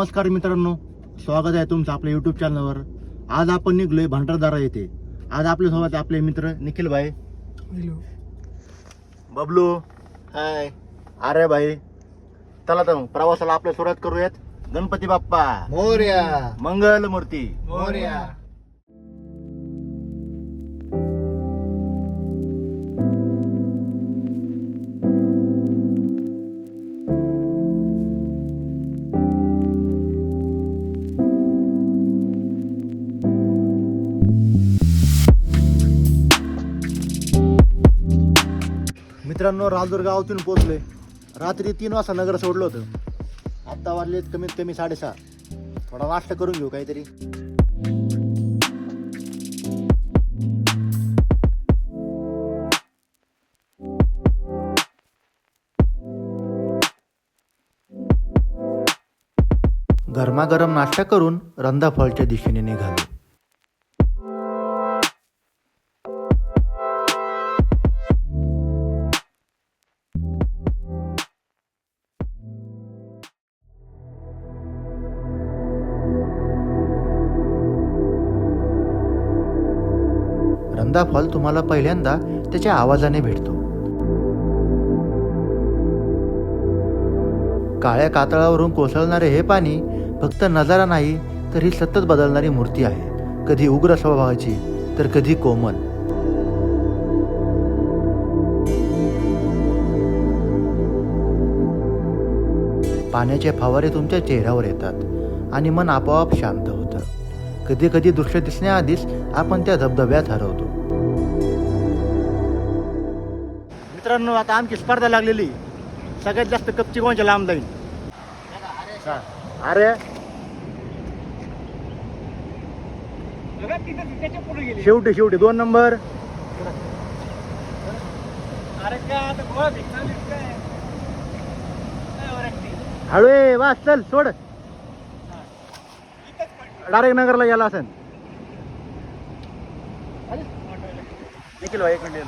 नमस्कार मित्रांनो, स्वागत आहे तुमचं आपल्या यूट्यूब चॅनलवर. आज आपण निघलोय भंडारदरा येथे. आज आपल्यासोबत आपले मित्र निखिल भाई, हॅलो, बबलू, हाय, अरे भाई. चला तर मग प्रवासाला आपल्या सुरुवात करूयात. गणपती बाप्पा मोरया, मंगल मूर्ती. मोरया. मित्रांनो, राजूर गावातून पोहोचलोय. रात्री 3 वाजता नगर सोडलं होतं. आत्ता वाजलेत कमीत कमी 6:30. थोडा नाश्ता करून घेऊ काहीतरी. गरमागरम नाश्ता करून रंधाफळच्या दिशेने निघालो. रंधाफळ तुम्हाला पहिल्यांदा त्याच्या आवाजाने भेटतो. काळ्या कातळावरून कोसळणारे हे पाणी फक्त नजारा नाही, तर ही सतत बदलणारी मूर्ती आहे. कधी उग्र स्वभावाची तर कधी कोमल. पाण्याचे फवारे तुमच्या चेहऱ्यावर येतात आणि मन आपोआप शांत होतं. कधी कधी दृश्य दिसण्याआधीच आपण त्या धबधब्यात हरवतो. मित्रांनो, आता आमची स्पर्धा लागलेली. सगळ्यात जास्त कपची कोणच्या लांब जाईल. अरे शेवटी 2 नंबर. हळू ये, वास चल, सोड. डायरेक्ट नगरला गेला असेल. निखिल भाई, एक मिनिट.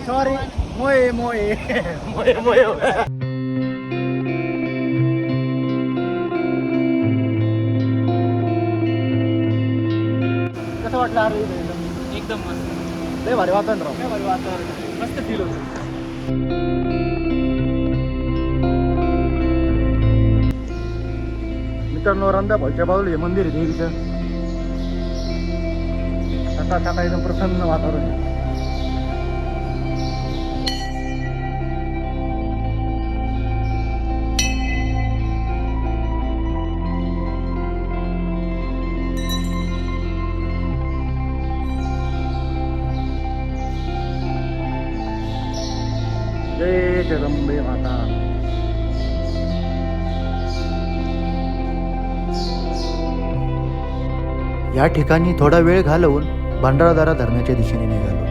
सॉरी, मोये मोये मोये मोये. कसं वाटलं अरे? एकदम मस्त, लय भारी वातावरण राव. लय भारी वातावरण, मस्त फील होतं. मित्रांनो, रंधाफळच्या बाजूला हे मंदिर आहे देवीचं. सकाळ सकाळ एकदम प्रसन्न वातावरण आहे. जय जगदंबे माता. या ठिकाणी थोडा वेळ घालवून भंडारदरा धरणाच्या दिशेने निघालो.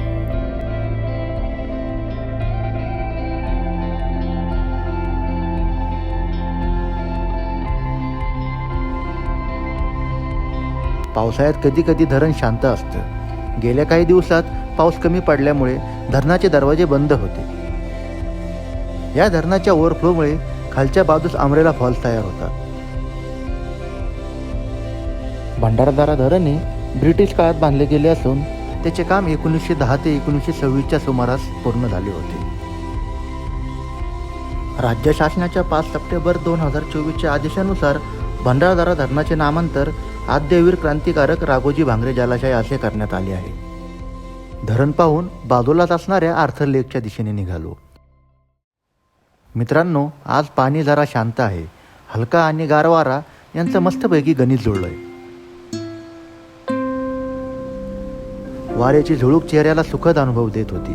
पावसाळ्यात कधी कधी धरण शांत असतं. गेल्या काही दिवसात पाऊस कमी पडल्यामुळे धरणाचे दरवाजे बंद होते. या धरणाच्या ओव्हरफ्लोमुळे खालच्या बाजूस अमरेला फॉल्स तयार होतात. भंडारदरा धरण हे ब्रिटिश काळात बांधले गेले असून त्याचे काम 1910 ते 1926च्या सुमारास पूर्ण झाले होते. राज्य शासनाच्या 5 सप्टेंबर 2024च्या आदेशानुसार भंडारदरा धरणाचे नामांतर आद्यवीर क्रांतिकारक राघोजी भांगरे जलाशय असे करण्यात आले आहे. धरण पाहून बाजूलाच असणाऱ्या आर्थर लेकच्या दिशेने निघालो. मित्रांनो, आज पाणी जरा शांत आहे. हलका आणि गार वारा यांचं मस्तपैकी गणित जुळलंय. वाऱ्याची झुळूक चेहऱ्याला सुखद अनुभव देत होती.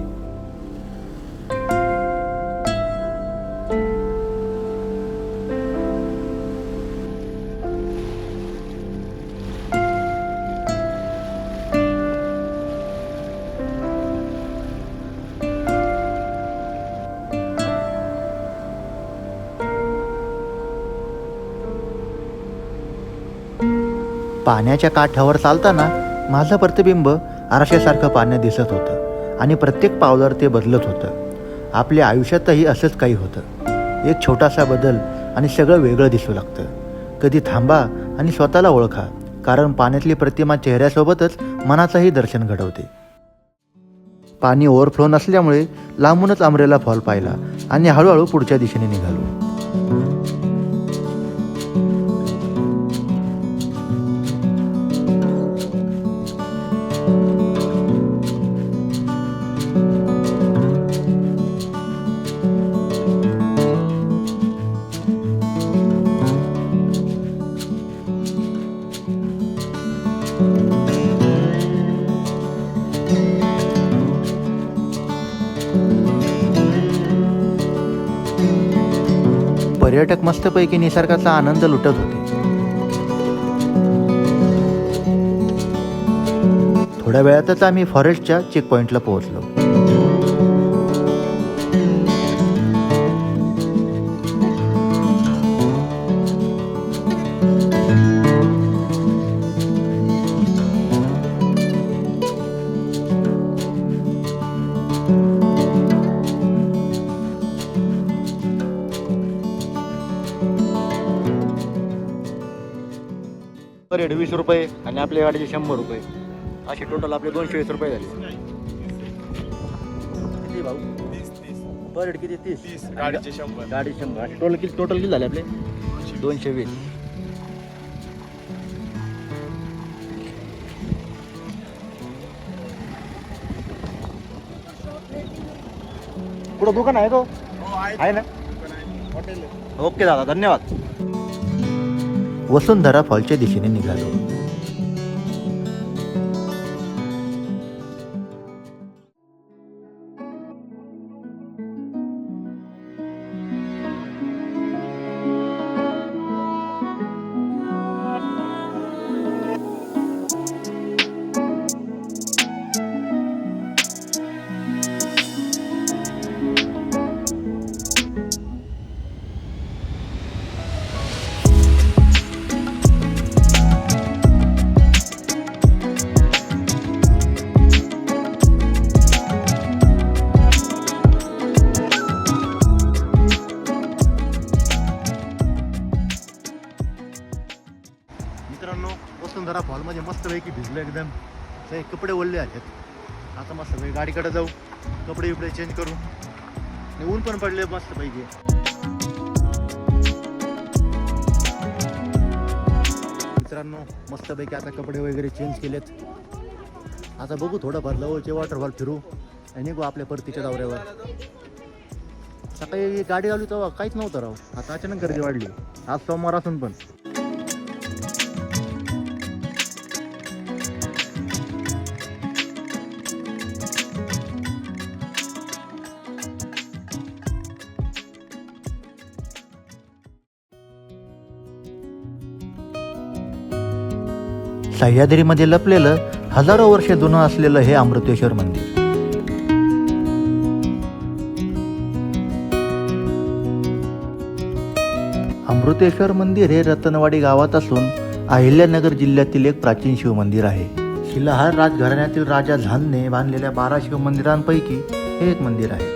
पाण्याच्या काठावर चालताना माझं प्रतिबिंब आरशासारखं पाण्यात दिसत होतं आणि प्रत्येक पावलावर ते बदलत होतं. आपल्या आयुष्यातही असंच काही होतं. एक छोटासा बदल आणि सगळं वेगळं दिसू लागतं. कधी थांबा आणि स्वतःला ओळखा, कारण पाण्यातली प्रतिमा चेहऱ्यासोबतच मनाचंही दर्शन घडवते. पाणी ओव्हरफ्लो नसल्यामुळे लांबूनच अमरेला फॉल पाहिला आणि हळूहळू पुढच्या दिशेने निघालो. पर्यटक मस्तपैकी निसर्गाचा आनंद लुटत होते. थोड्या वेळातच आम्ही फॉरेस्टच्या चेकपॉइंटला पोहोचलो. रेट 20 रुपये आणि आपल्या गाडीचे 100 रुपये, असे टोटल आपले 220 रुपये झाले. किती भाऊ? पर हेड किती? 30. गाडीचे 100. गाडी 100. टोटल किती झाले आपले? 220. पुढं दुकान आहे तो? आहे ना? ओके दादा, धन्यवाद. वसुंधरा फॉलच्या दिशेने निघालो. मित्रांनो, वसुंधरा फॉलमध्ये मस्तपैकी भिजलो एकदम. सगळे कपडे ओलले आहेत. आता मस्तपैकी गाडीकडे जाऊ, कपडे बिपडे चेंज करू. आणि ऊन पण पडले मस्तपैकी. मित्रांनो, मस्तपैकी आता कपडे वगैरे चेंज केलेत. आता बघू थोडंफार जवळचे वॉटरफॉल फिरू आणि निघू आपल्या परतीच्या दौऱ्यावर. सकाळी गाडी आली तेव्हा काहीच नव्हतं राव. आता अचानक गर्दी वाढली. आज सोमवार असून पण. सह्याद्रीमध्ये लपलेलं हजारो वर्षे जुनं असलेलं हे अमृतेश्वर मंदिर. अमृतेश्वर मंदिर हे रतनवाडी गावात असून अहिल्यानगर जिल्ह्यातील एक प्राचीन शिव मंदिर आहे. शिलाहार राजघराण्यातील राजा झांजने बांधलेल्या 12 शिव मंदिरांपैकी हे एक मंदिर आहे.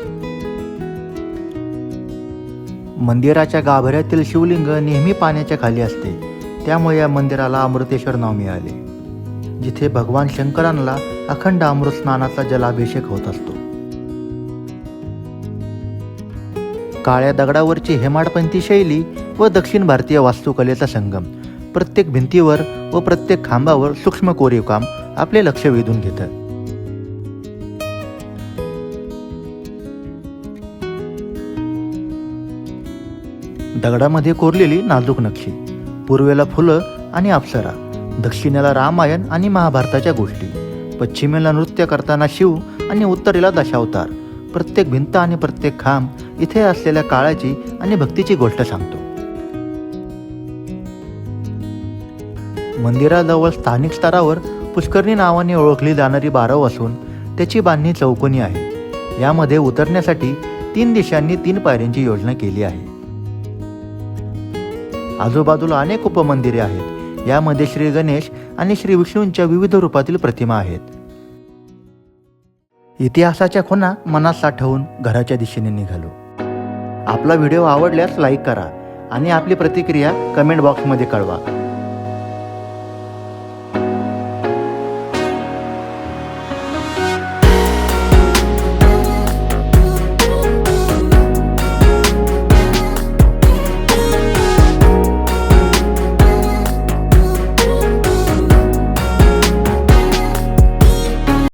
मंदिराच्या गाभाऱ्यातील शिवलिंग नेहमी पाण्याच्या खाली असते, त्यामुळे या मंदिराला अमृतेश्वर नाव मिळाले, जिथे भगवान शंकरांना अखंड अमृत स्नानाचा जलाभिषेक होत असतो. काळ्या दगडावरची हेमाडपंथी शैली व दक्षिण भारतीय वास्तुकलेचा संगम प्रत्येक भिंतीवर व प्रत्येक खांबावर सूक्ष्म कोरीवकाम आपले लक्ष वेधून घेतं. दगडामध्ये कोरलेली नाजूक नक्षी, पूर्वेला फुलं आणि अप्सरा, दक्षिणेला रामायण आणि महाभारताच्या गोष्टी, पश्चिमेला नृत्य करताना शिव आणि उत्तरेला दशावतार. प्रत्येक भिंत आणि प्रत्येक खांब इथे असलेल्या काळाची आणि भक्तीची गोष्ट सांगतो. मंदिराजवळ स्थानिक स्तरावर पुष्करणी नावाने ओळखली जाणारी बारव असून त्याची बांधणी चौकोनी आहे. यामध्ये उतरण्यासाठी 3 दिशांनी 3 पायऱ्यांची योजना केली आहे. आजूबाजूला अनेक उपमंदिरे आहेत. यामध्ये श्री गणेश आणि श्री विष्णूंच्या विविध रूपातील प्रतिमा आहेत. इतिहासाच्या खुणा मनात साठवून घराच्या दिशेने निघालो. आपला व्हिडिओ आवडल्यास लाईक करा आणि आपली प्रतिक्रिया कमेंट बॉक्समध्ये कळवा.